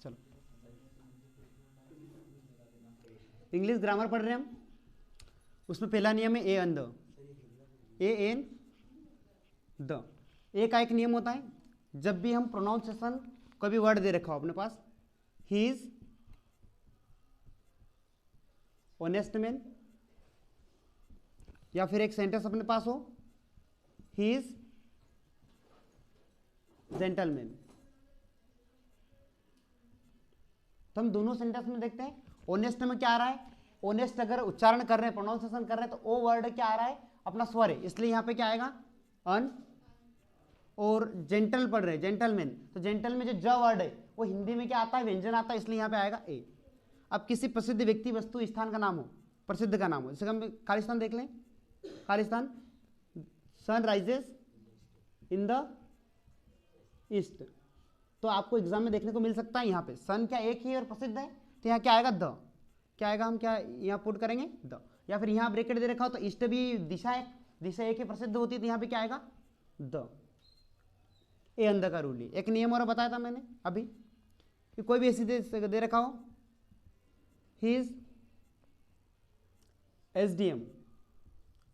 चलो English grammar पढ़ रहे हैं हम, उसमें पहला नियम है a an the, a an the. A का एक नियम होता है, जब भी हम प्रोनाउंसिएशन कोई भी वर्ड दे रखा हो अपने पास, ही इज ऑनेस्ट मैन, या फिर एक सेंटेंस अपने पास हो, ही इज जेंटलमैन, तो हम दोनों सेंटेंस में देखते हैं ऑनेस्ट में क्या आ रहा है, ऑनेस्ट अगर उच्चारण कर रहे हैं, प्रोनाउंसिएशन कर रहे हैं, तो ओ वर्ड क्या आ रहा है, अपना स्वर है, इसलिए यहां पे क्या आएगा अन। और जेंटल पढ़ रहे हैं, जेंटलमैन, तो जेंटल में जो ज वर्ड है वो हिंदी में क्या आता है, व्यंजन आता है, इसलिए यहां पे आएगा ए। अब किसी प्रसिद्ध व्यक्ति, वस्तु, स्थान का नाम हो, प्रसिद्ध का नाम हो, जैसे हम खालिस्तान देख लें, Khalistan, sun rises in the east, तो आपको एग्जाम में देखने को मिल सकता है यहाँ पे सन क्या एक ही और प्रसिद्ध है, तो यहाँ क्या आएगा द, क्या आएगा, हम क्या यहाँ पुट करेंगे द, या फिर यहाँ ब्रैकेट दे रखा हो तो ईस्ट भी दिशा है, दिशा एक ही प्रसिद्ध होती है, तो यहाँ पे क्या आएगा द। ए अंदर का रूल, एक नियम और बताया था मैंने अभी कि कोई भी ऐसी दे रखा हो, ही इज एसडीएम,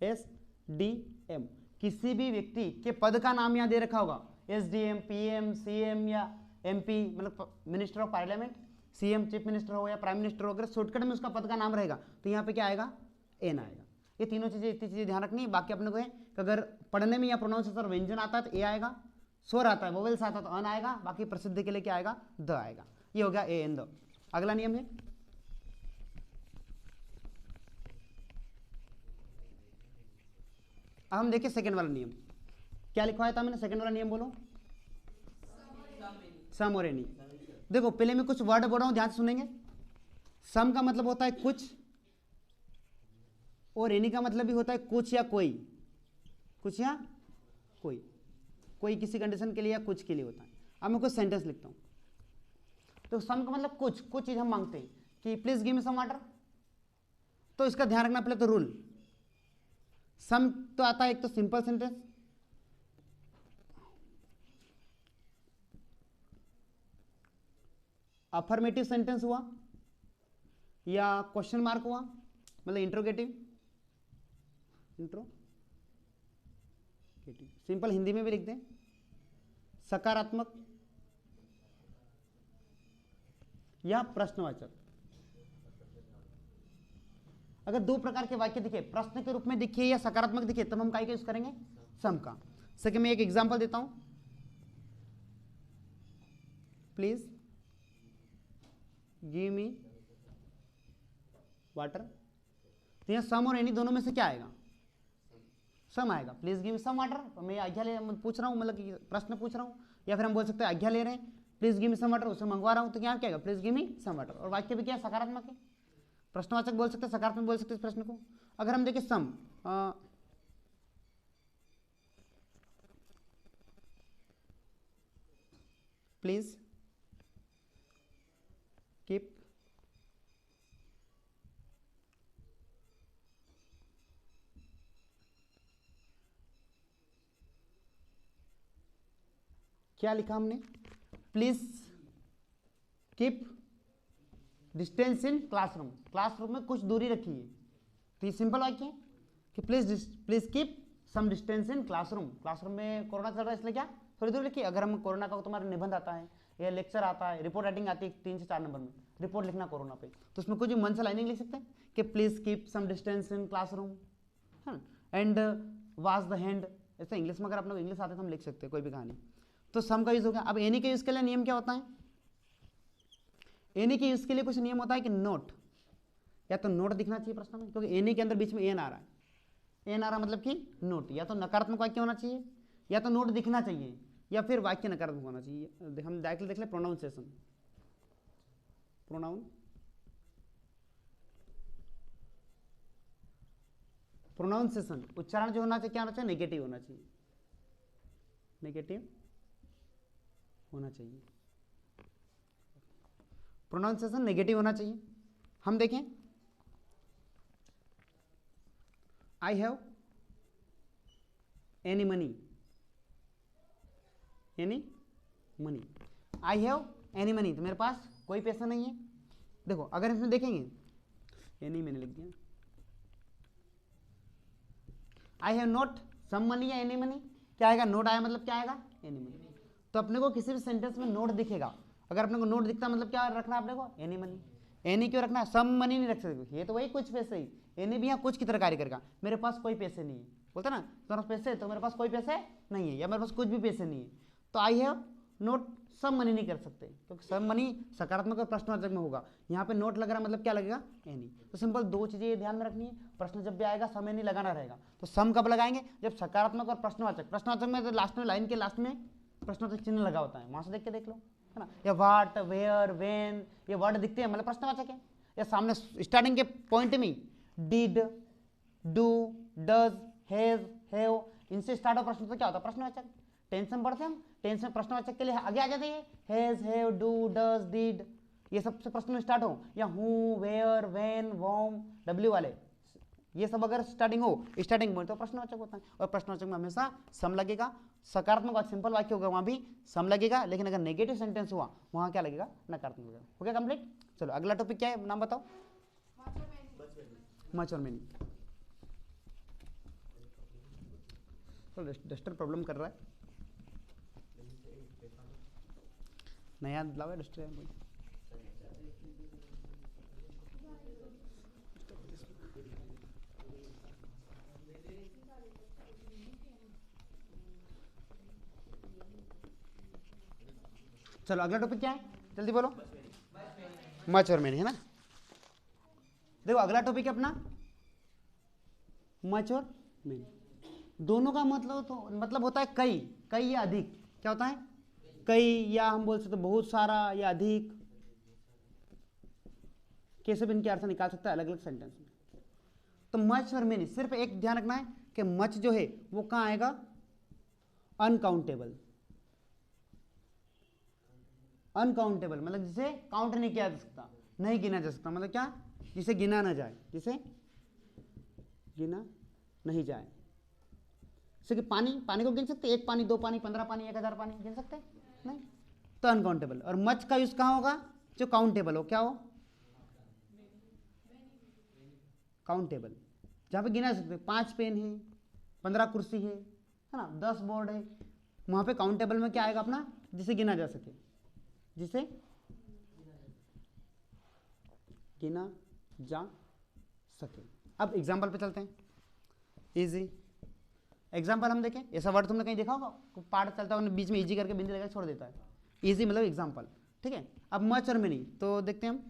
एसडीएम, किसी भी व्यक्ति के पद का नाम यहाँ दे रखा होगा, एसडीएम, पीएम, सीएम या एमपी, मतलब minister of parliament, CM chief minister हो या प्राइम मिनिस्टर हो, अगर शॉर्टकट में उसका पद का नाम रहेगा तो यहाँ पे क्या आएगा एन आएगा। ये तीनों चीजें, इतनी चीजें ध्यान रखनी है। बाकी अपने को है कि अगर पढ़ने में या प्रोनाउंसिएशन व्यंजन आता है तो ए आएगा, स्वर आता है, वोवेल्स आता है तो अन आएगा, बाकी प्रसिद्ध के लिए क्या आएगा द आएगा। ये हो गया ए एन द। अगला नियम है, अब हम देखिए सेकंड वाला नियम क्या लिखवाया था मैंने, सेकंड वाला नियम बोलो, सम और एनी। देखो पहले मैं कुछ वर्ड बोल रहा हूं, ध्यान से सुनेंगे। सम का मतलब होता है कुछ, और एनी का मतलब भी होता है कुछ या कोई, कुछ या कोई, कोई किसी कंडीशन के लिए या कुछ के लिए होता है। अब मैं कुछ सेंटेंस लिखता हूं, तो सम का मतलब कुछ, कुछ चीज हम मांगते हैं कि please give me some water, तो इसका ध्यान रखना पहले तो रूल, सम तो आता है एक तो सिंपल सेंटेंस, अफर्मेटिव सेंटेंस हुआ या क्वेश्चन मार्क हुआ, मतलब इंट्रोगेटिव, सिंपल हिंदी में भी लिख दें, सकारात्मक या प्रश्नवाचक। अगर दो प्रकार के वाक्य दिखे, प्रश्न के रूप में दिखे या सकारात्मक दिखे, तब हम काय का यूज करेंगे, सम का। सेकंड में एक एग्जांपल देता हूं, प्लीज गिव मी वाटर, तो यहां सम और एनी दोनों में से क्या आएगा, सम आएगा। Please give me some water, तो मैं आज्ञा पूछ रहा हूं, मतलब कि प्रश्न पूछ रहा हूं, या फिर हम बोल सकते हैं आज्ञा ले रहे हैं, please give me some water, उसे मंगवा रहा हूं, तो क्या आएगा, please give me some water. और वाक्य भी क्या सकारात्मक है, प्रश्नवाचक बोल सकते हैं, सकारात्मक बोल सकते हैं इस प्रश्न को। अगर हम देखें सम, प्लीज कीप क्या लिखा हमने, please keep distance in classroom, classroom में कुछ दूरी रखिए, तो ये सिंपल वाक्य है कि please keep some distance in classroom, classroom में कोरोना चल रहा है इसलिए क्या थोड़ी दूर लिखिए। अगर हम कोरोना का तुम्हारा निबंध आता है या लेक्चर आता है, रिपोर्ट राइटिंग आती है 3 से 4 नंबर में, रिपोर्ट लिखना कोरोना पे, तो उसमें कुछ मन से लाइनिंग लिख सकते हैं कि please keep some distance in classroom and wash the hand, ऐसे इंग्लिश में अगर अपने इंग्लिश आते तो हम लिख सकते हैं कोई भी कहानी। तो सम का यूज हो गया। अब एनी के यूज के लिए नियम क्या होता है, एनी के यूज के लिए कुछ नियम होता है कि नोट, या तो नोट दिखना चाहिए प्रश्न में, क्योंकि एनी के अंदर बीच में एन आ रहा है, एन आ रहा मतलब कि नोट, या तो नकारात्मक वाक्य होना चाहिए, या तो नोट दिखना चाहिए, या फिर वाक्य नकारात्मक होना चाहिए। हम डायरेक्टली देख ले प्रोनाउंसिएशन, प्रोनाउंसिएशन उच्चारण जो होना चाहिए क्या होना चाहिए, नेगेटिव होना चाहिए, नेगेटिव होना चाहिए, प्रोनाउंसिएशन नेगेटिव होना चाहिए। हम देखें, I have any money, any money, I have any money, तो मेरे पास कोई पैसा नहीं है। देखो अगर इसमें देखेंगे, ये नहीं मैंने लिख दिया, I have not some money या एनी मनी, क्या आएगा, नोट आया मतलब क्या आएगा, एनी मनी। तो अपने को किसी भी सेंटेंस में नोट दिखेगा, अगर अपने को नोट दिखता मतलब क्या रखना है अपने को, एनी मनी। एनी क्यों रखना है, सम मनी नहीं रख सकते, ये तो वही कुछ पैसे ही, एनी भी यहाँ कुछ की तरह कार्य करेगा। मेरे पास कोई पैसे नहीं है, बोलते ना तुम्हारे पास पैसे, तो मेरे पास कोई पैसे नहीं है, या मेरे पास कुछ भी पैसे नहीं है, तो I have not some money नहीं कर सकते, क्योंकि सम मनी सकारात्मक और प्रश्नवाचक में होगा। यहाँ पे नोट लग रहा है मतलब क्या लगेगा, एनी। तो सिंपल दो चीजें ध्यान में रखनी है, प्रश्न जब भी आएगा सम एनी लगाना रहेगा। तो सम कब लगाएंगे, जब सकारात्मक और प्रश्नवाचक, प्रश्नवाचक में तो लास्ट में लाइन के लास्ट में प्रश्नवाचक चिन्ह लगा होता है, वहां से देख के देख लो, है ना। या वाट, वेयर, वेन, ये वर्ड दिखते हैं मतलब प्रश्नवाचक है। या सामने स्टार्टिंग के पॉइंट में did, do, does, has, have, इनसे स्टार्ट हो प्रश्न तो क्या होता है, प्रश्नवाचक। टेंस में पढ़ते हैं हम, टेंस में प्रश्नवाचक के लिए आगे आ जाते हैं, has, have, do, does, did, ये सब से प्रश्न स्टार्ट हो, या who, where, when, whom, W वाले, ये सब अगर स्टार्टिंग हो, स्टार्टिंग पॉइंट तो प्रश्नवाचक होता है। और प्रश्नवाचक में हमेशा सम लगेगा, सकारात्मक और सिंपल वाक्य होगा वहां भी सम लगेगा, लेकिन अगर नेगेटिव सेंटेंस हुआ वहां क्या लगेगा, नकारात्मक लगेगा। हो गया कंप्लीट। चलो अगला टॉपिक क्या है, नाम बताओ, मच और मेनी। तो डस्टर प्रॉब्लम कर रहा है, नया लाओ है डस्टर है। चलो अगला टॉपिक क्या है, जल्दी बोलो, मच और मेनी, है ना। देखो अगला टॉपिक है अपना मच और मेनी। दोनों का मतलब होता है कई, कई या अधिक, क्या होता है, कई, या हम बोल सकते बहुत सारा या अधिक, कैसे भी इनके अर्थ निकाल सकता है अलग अलग सेंटेंस में। तो मच और मेनी, सिर्फ एक ध्यान रखना है कि मच जो है वो कहां आएगा, अनकाउंटेबल। अनकाउंटेबल मतलब जिसे काउंट नहीं किया जा सकता, नहीं गिना जा सकता, मतलब क्या, जिसे गिना ना जाए, जिसे गिना नहीं जाए। जैसे कि पानी, पानी को गिन सकते, एक पानी, दो पानी, 15 पानी, 1000 पानी गिन सकते नहीं, तो अनकाउंटेबल। और मच का यूज कहां होगा, जो काउंटेबल हो, क्या हो, काउंटेबल, जहां पे गिना सकते, 5 पेन है, 15 कुर्सी है ना, 10 बोर्ड है, वहां पे काउंटेबल में क्या आएगा अपना, जिसे गिना जा सके, जिसे गिना जा सके। अब एग्जाम्पल पे चलते हैं, इजी एग्जाम्पल हम देखें। ऐसा वर्ड तुमने कहीं देखा होगा, पार्ट चलता है बीच में इजी करके बिंदी लगा छोड़ देता है, इजी मतलब एग्जाम्पल, ठीक है। अब मच और मेनी तो देखते हैं हम,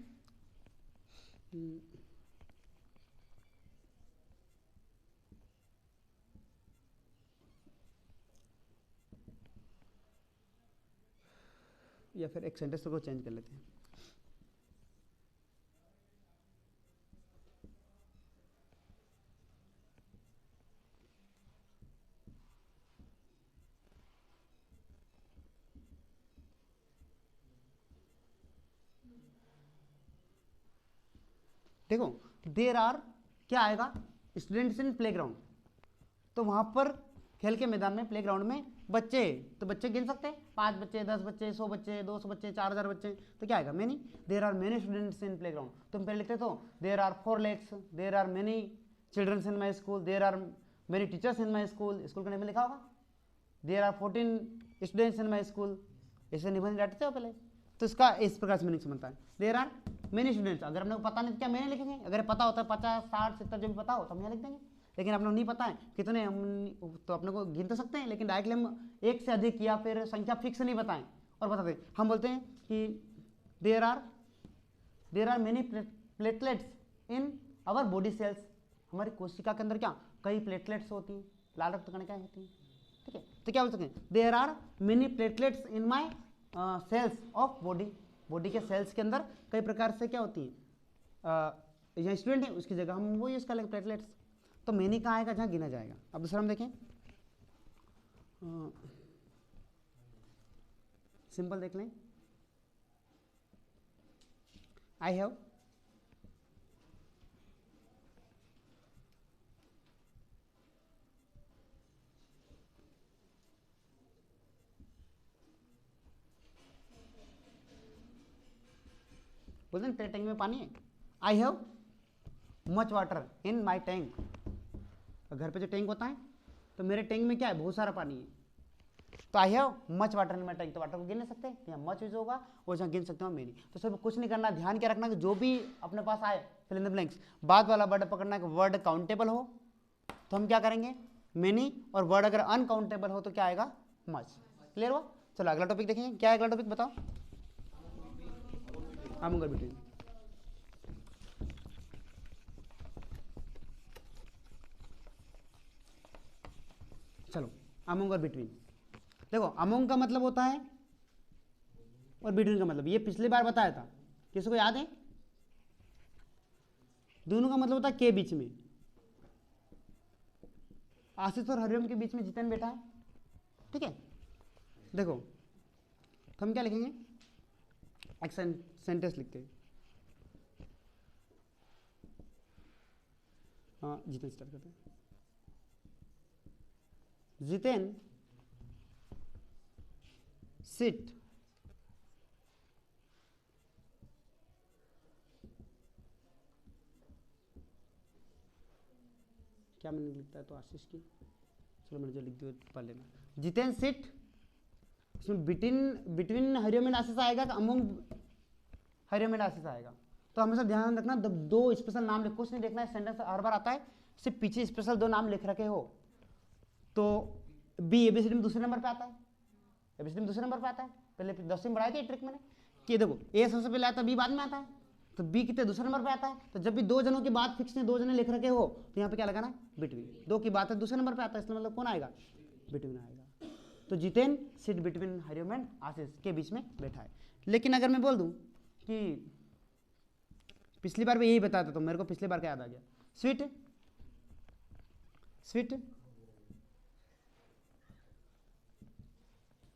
या फिर एक सेंटेंस को चेंज कर लेते हैं। देखो देर आर क्या आएगा, स्टूडेंट्स इन प्लेग्राउंड, तो वहां पर खेल के मैदान में, प्लेग्राउंड में बच्चे, तो बच्चे गिन सकते हैं, 5 बच्चे, 10 बच्चे, 100 बच्चे, 200 बच्चे, 4000 बच्चे, तो क्या आएगा, many. There are many students in playground, तुम पहले लिखते तो there are 4 lakhs, there are many childrens in my school, there are many teachers in my school, school का नेम लिखा होगा, there are 14 students in my school, ऐसे निबंध डालते हो पहले, तो इसका इस प्रकार से मीनिंग समझता है, देर आर मेनी स्टूडेंट्स। अगर अपने को पता नहीं तो क्या मैंने लिखेंगे, अगर पता होता है 50, 60, 70 जो भी पता हो तो हम यहाँ लिख देंगे, लेकिन अपने को नहीं पता है कितने, हम तो अपने को गिन तो सकते हैं, लेकिन डायरेक्टली हम एक से अधिक या फिर संख्या फिक्स नहीं बताएं और बता दें, हम बोलते हैं कि there are many platelets in our body cells, हमारी कोशिका के अंदर क्या कई प्लेटलेट्स होती हैं, लाल रक्त कणिकाएं होती हैं, ठीक है। तो क्या बोल सकते हैं, there are many platelets in my cells of body, body के सेल्स के अंदर कई प्रकार से क्या होती है, यहाँ स्टूडेंट है उसकी जगह हम वो यूज कर लेंगे प्लेटलेट्स, तो मेनी कहाँ आएगा, जहाँ गिना जाएगा। अब दूसरा हम देखें, सिंपल देख लें, आई हैव, बोलते हैं तेरे टैंक में पानी है, I have much water in my tank. घर पे जो टैंक होता है तो मेरे टैंक में क्या है, बहुत सारा पानी है, तो I have much water in my tank. तो वाटर को गिन नहीं सकते, यहाँ मच यूज होगा और जहाँ गिन सकते हो मेनी। तो सब कुछ नहीं करना, ध्यान क्या रखना कि जो भी अपने पास आए फिल इन द ब्लैंक्स, बाद वाला वर्ड पकड़ना कि वर्ड काउंटेबल हो तो हम क्या करेंगे मेनी, और वर्ड अगर अनकाउंटेबल हो तो क्या आएगा मच। क्लियर हुआ? चलो अगला टॉपिक देखेंगे, क्या है अगला टॉपिक बताओ। अमंग और बिटवीन। चलो अमंग और बिटवीन। देखो अमंग का मतलब होता है और बिटवीन का मतलब, ये पिछली बार बताया था, किसी को याद है? दोनों का मतलब होता है के बीच में, आशीष और हरिओम के बीच में जितेन बैठा है, ठीक है। देखो तो हम क्या लिखेंगे, एक सेंटेंस लिखते हैं। हाँ जितेन स्टार्ट करते हैं। जितेन सिट क्या मैंने लिखता है तो आशीष की, चलो मैंने जो लिख दिया पढ़ लेना। जितेन सिट, इसमें बिटवीन हरिओम एंड आशीष आएगा कि अमंग हरिओम एंड आशीष आएगा? तो हमेशा ध्यान रखना जब दो स्पेशल नाम लिखो, कुछ नहीं देखना है, सेंटेंस हर बार आता है, सिर्फ पीछे स्पेशल दो नाम लिख रखे हो तो बी एबीसीडी में दूसरे नंबर पे आता है, एबीसीडी में दूसरे नंबर पे आता है। पहले 10वीं में बढ़ाई थी ट्रिक मैंने कि देखो ए सबसे पहले आता है, बी बाद में आता है, तो बी कितने दूसरे नंबर पे आता है। तो जब भी दो जनों की बात फिक्स नहीं, दो जने लिख रखे हो तो यहाँ पे क्या लगाना, बिटवीन। दो की बात है दूसरे नंबर पे आता है, इसलिए मतलब कौन आएगा, बिटवीन आएगा। तो Jiten sit between Hariom and Ashish के बीच में बैठा है। लेकिन अगर मैं बोल दूं कि पिछली बार भी यही बताया था, तो मेरे को पिछली बार का याद आ गया, स्वीट स्वीट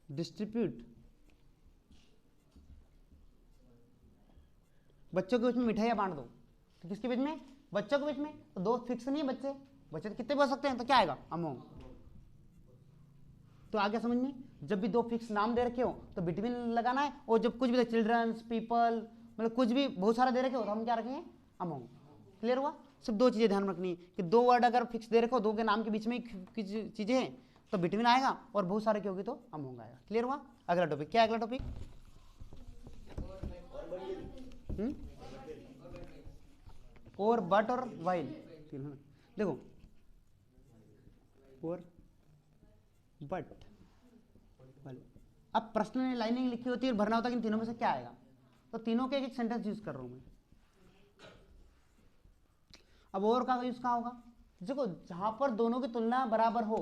डिस्ट्रीब्यूट, बच्चों के बीच में मिठाइयाँ बांट दो, तो किसके बीच में, बच्चों के बीच में। तो दो फिक्स नहीं है बच्चे, बच्चे तो कितने बोल सकते हैं, तो क्या आएगा अमोंग। तो आगे समझ में, जब भी दो फिक्स नाम दे रखे हो तो बिटवीन लगाना है, और जब कुछ भी चिल्ड्रंस पीपल मतलब कुछ भी बहुत सारा दे रखे हो तो हम क्या रखेंगे, अमोंग। क्लियर हुआ? सिर्फ दो चीजें ध्यान रखनी है कि दो वर्ड अगर फिक्स दे रखे हो, दो के नाम के बीच में चीजें हैं तो बिटवीन आएगा, और बहुत सारे की होगी तो अमोंग आएगा। क्लियर हुआ? अगला टॉपिक क्या है, अगला टॉपिक और बट और वाइल। देखो और बट, अब प्रश्न में लाइनिंग लिखी होती है और भरना होता है कि इन तीनों में से क्या आएगा, तो तीनों के एक एक सेंटेंस यूज कर रहा हूं मैं। अब और का यूज कहाँ होगा, देखो जहां पर दोनों की तुलना बराबर हो,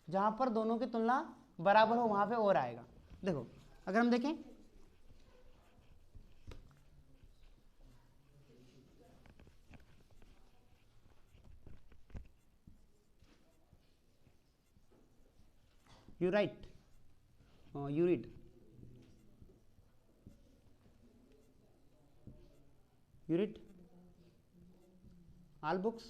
जहां पर दोनों की तुलना बराबर हो वहां पे और आएगा। देखो अगर हम देखें you write, you read, you read all books,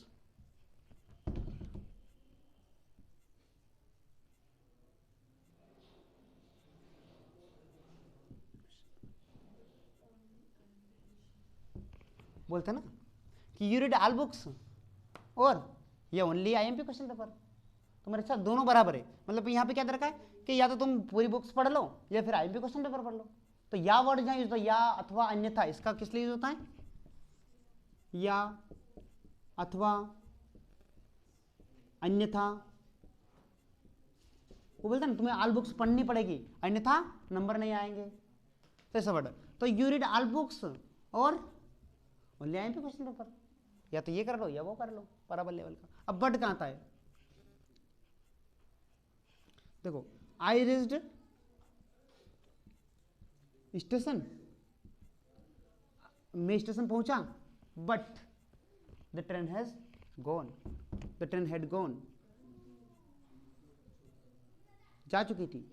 बोलते ना कि यू रीड ऑल बुक्स, और ये ओनली आईएमपी क्वेश्चन पेपर। तो मेरे साथ दोनों बराबर है, मतलब यहाँ पे क्या दे रखा है कि या तो तुम पूरी बुक्स पढ़ लो या फिर आईएमपी क्वेश्चन पेपर पढ़ लो। तो या वर्ड जहाँ यूज होता है, या अथवा अन्यथा, इसका किस लिए यूज होता है, या अथवा अन्यथा। वो बोलते हैं ना तुम्हें ऑल बुक्स पढ़नी पड़ेगी अन्यथा नंबर नहीं आएंगे, तो ऐसा वर्ड। तो यू रीड ऑल बुक्स और ओनली आईएमपी क्वेश्चन पेपर, या तो ये कर लो या वो कर लो बराबर लेवल का। अब बट कहाँ आता है, देखो आई रीच्ड स्टेशन, मैं स्टेशन पहुंचा, but the train has gone, the train had gone, जा चुकी थी।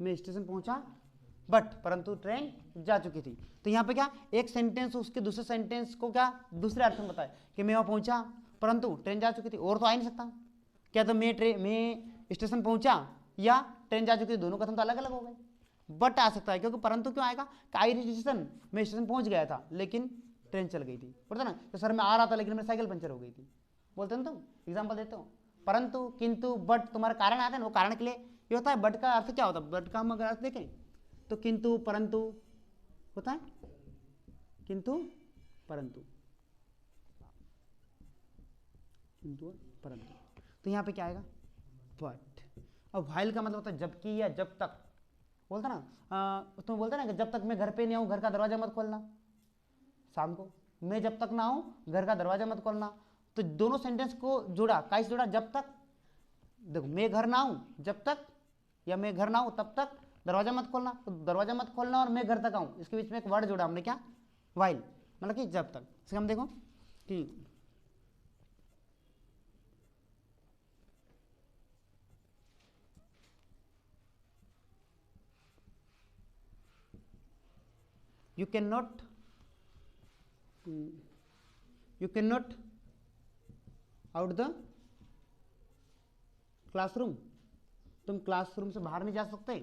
मैं स्टेशन पहुंचा बट, परंतु ट्रेन जा चुकी थी। तो यहां पे क्या, एक सेंटेंस उसके दूसरे सेंटेंस को क्या दूसरे अर्थ में बताए कि मैं वहां पहुंचा परंतु ट्रेन जा चुकी थी, और तो आ नहीं सकता। क्या तो मैं स्टेशन पहुंचा या ट्रेन जा चुकी थी, दोनों कथन तो अलग अलग हो गए। बट आ सकता है, क्योंकि परंतु क्यों आएगा? आई रीच स्टेशन, मैं स्टेशन पहुंच गया था लेकिन ट्रेन चल गई थी, बोलते ना, तो सर मैं आ रहा था लेकिन मेरी साइकिल पंचर हो गई थी, बोलते ना तुम, एग्जाम्पल देते हो। परंतु, किंतु, बट तुम्हारा कारण आते हैं, वो कारण के लिए ये होता है। बट का अर्थ क्या होता है? बट का हम अगर अर्थ देखें तो किंतु परंतु होता है, किंतु परंतु, किंतु परंतु, तो यहाँ पे क्या आएगा? बट। अब व्हाइल का मतलब होता है जबकि या जब तक, बोलता ना, तुम बोलते ना कि जब तक मैं घर पे नहीं आऊँ घर का दरवाजा मत खोलना, शाम को मैं जब तक ना आऊँ घर का दरवाजा मत खोलना। तो दोनों सेंटेंस को जोड़ा, कैसे जोड़ा? जब तक, देखो मैं घर ना आऊँ जब तक, या मैं घर ना आऊँ तब तक दरवाजा मत खोलना, तो दरवाजा मत खोलना और मैं घर तक आऊँ, इसके बीच में एक वर्ड जोड़ा हमने, क्या? व्हाइल, मतलब कि जब तक। इसके हम देखो कि you cannot out the classroom, तुम क्लासरूम से बाहर नहीं जा सकते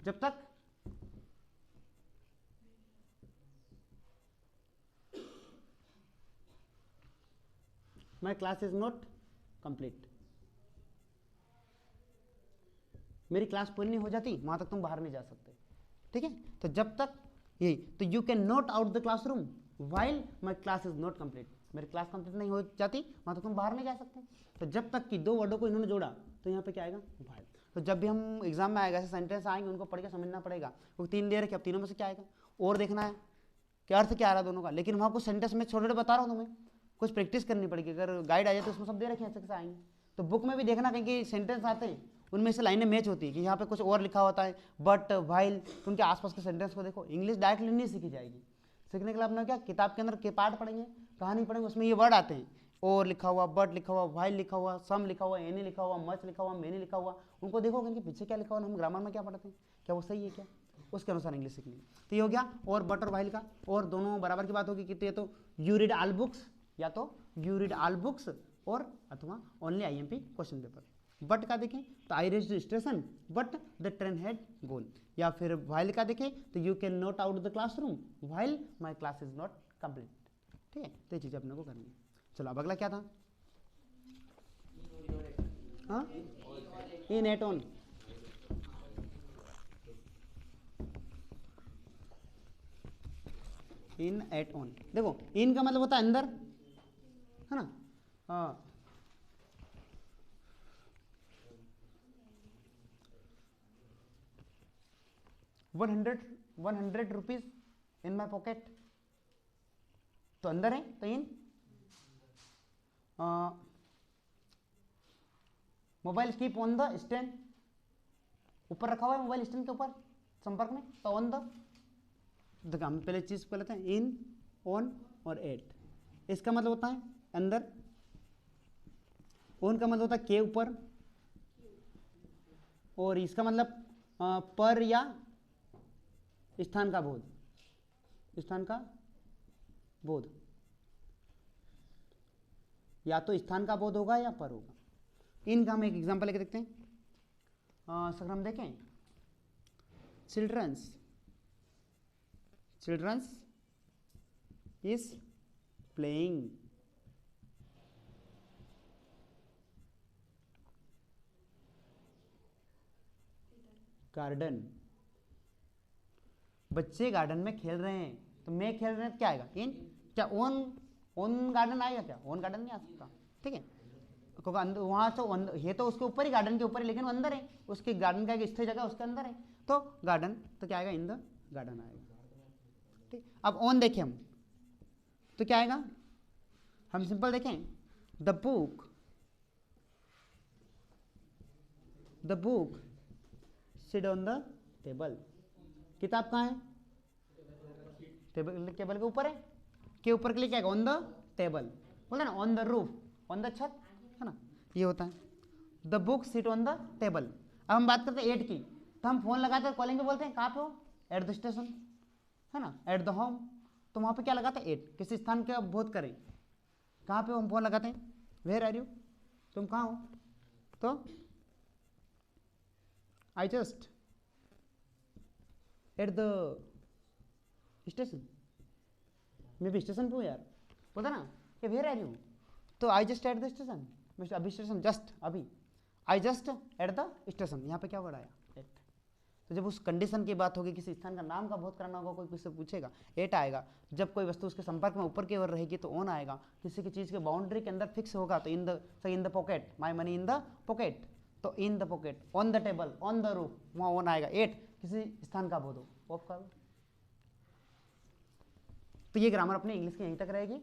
जब तक माई क्लास इज नॉट कंप्लीट, मेरी क्लास पूरी नहीं हो जाती वहां तक तुम बाहर नहीं जा सकते, ठीक है? तो जब तक यही, तो you can not out the classroom while my class is not complete, मेरी क्लास कंप्लीट नहीं हो जाती वहां तक तुम बाहर नहीं जा सकते। तो जब तक की दो वर्डों को इन्होंने जोड़ा तो यहाँ पे क्या आएगा? वाइल। तो जब भी हम एग्जाम में आएगा ऐसे सेंटेंस आएंगे उनको पढ़ के समझना पड़ेगा, क्योंकि तीन दे रखे, अब तीनों में से क्या आएगा और देखना है कि अर्थ क्या आ रहा है दोनों का। लेकिन वहाँ कुछ सेंटेंस में छोटे छोटे बता रहा हूँ तुम्हें, कुछ प्रैक्टिस करनी पड़ेगी, अगर गाइड आ जाए तो उसमें सब दे रखे अच्छे से आएंगे। तो बुक में भी देखना कहीं कि सेंटेंस आते हैं उनमें से लाइनें मैच होती है कि यहाँ पे कुछ और लिखा होता है, बट, व्हाइल, उनके आसपास के सेंटेंस को देखो। इंग्लिश डायरेक्टली नहीं सीखी जाएगी, सीखने के लिए अपना क्या किताब के अंदर के पार्ट पढ़ेंगे, कहानी पढ़ेंगे, उसमें ये वर्ड आते हैं, और लिखा हुआ, बट लिखा हुआ, व्हाइल लिखा हुआ, सम लिखा हुआ, एनी लिखा हुआ, मच लिखा हुआ, मेनी लिखा हुआ, उनको देखोगे इनके पीछे क्या लिखा हुआ, हम ग्रामर में क्या पढ़ते हैं, क्या वो सही है क्या, उसके अनुसार इंग्लिश सीखनी। तो ये हो गया और बट और व्हाइल का, और दोनों बराबर की बात होगी कि तो यू रीड ऑल बुक्स, या तो यू रीड ऑल बुक्स और अथवा only IMP question paper. But का देखें तो I reach the station but the train had gone, या फिर व्हाइल का देखें तो you can not out the classroom while my class is not complete, ठीक है? तो ये चीज़ अपने को करनी है। चलो अब अगला क्या था? हाँ, in at on, in at on, देखो इन का मतलब होता है अंदर, है ना? हाँ, 100 रुपीज इन माई पॉकेट, तो अंदर है, तो in. Mobile keep on the stand, ऊपर रखा हुआ है मोबाइल स्टैंड के ऊपर संपर्क में, तो ऑन द। देखो हम पहले चीज को लेते हैं, इन, ऑन और एट, इसका मतलब होता है अंदर, ऑन का मतलब होता है के ऊपर, और इसका मतलब पर या स्थान का बोध, स्थान का बोध, या तो स्थान का बोध होगा या पर होगा। इनका हम एक एग्जांपल लेके देखते हैं। सर हम देखें, चिल्ड्रंस इज प्लेइंग गार्डन, बच्चे गार्डन में खेल रहे हैं, तो मैं खेल रहे हैं तो क्या आएगा? इन। क्या ओन गार्डन आएगा? क्या ओन गार्डन नहीं आ सकता, ठीक है? क्योंकि अंदर वहाँ तो ये तो उसके ऊपर ही, गार्डन के ऊपर ही, लेकिन वो अंदर है, उसके गार्डन का एक स्थिर जगह उसके अंदर है, तो गार्डन, तो क्या आएगा? इन द गार्डन आएगा, ठीक। अब ऑन देखें हम तो क्या आएगा? हम सिंपल देखें, the book sit on the table, किताब कहाँ है? टेबल के ऊपर है, के ऊपर के लिए क्या है? ऑन द टेबल, बोलते ना on the roof, on the छत, है ना? ये होता है the book sit on the table. अब हम बात करते हैं एट की, तो हम फोन लगाते हैं, कॉलिंग पे बोलते हैं कहाँ पे हो? एट द स्टेशन, है ना? एट द होम, तो वहाँ पे क्या लगाते हैं? एट, किसी स्थान का बोध करें, कहाँ पे हम फोन लगाते हैं? वेयर आर यू, तुम कहाँ हो? तो I just at the station, मैं भी स्टेशन पे हूँ यार, बोलता ना कि वेयर आर यू, तो I just at the station, मैं अभी स्टेशन, जस्ट अभी, I just at the station, यहाँ पे क्या वर्ड आया, एट। तो जब उस कंडीशन की बात होगी, किसी स्थान का नाम का बहुत कराना होगा, कोई किसी से पूछेगा, एट आएगा। जब कोई वस्तु उसके संपर्क में ऊपर की ओर रहेगी तो ऑन आएगा। किसी की चीज़ के बाउंड्री के अंदर फिक्स होगा तो in the pocket, my money in the pocket, तो in the pocket, on the table, on the roof, वहाँ ऑन आएगा। एट किसी स्थान का बोध हो, ऑफ का। तो ये ग्रामर अपने इंग्लिश की यहीं तक रहेगी।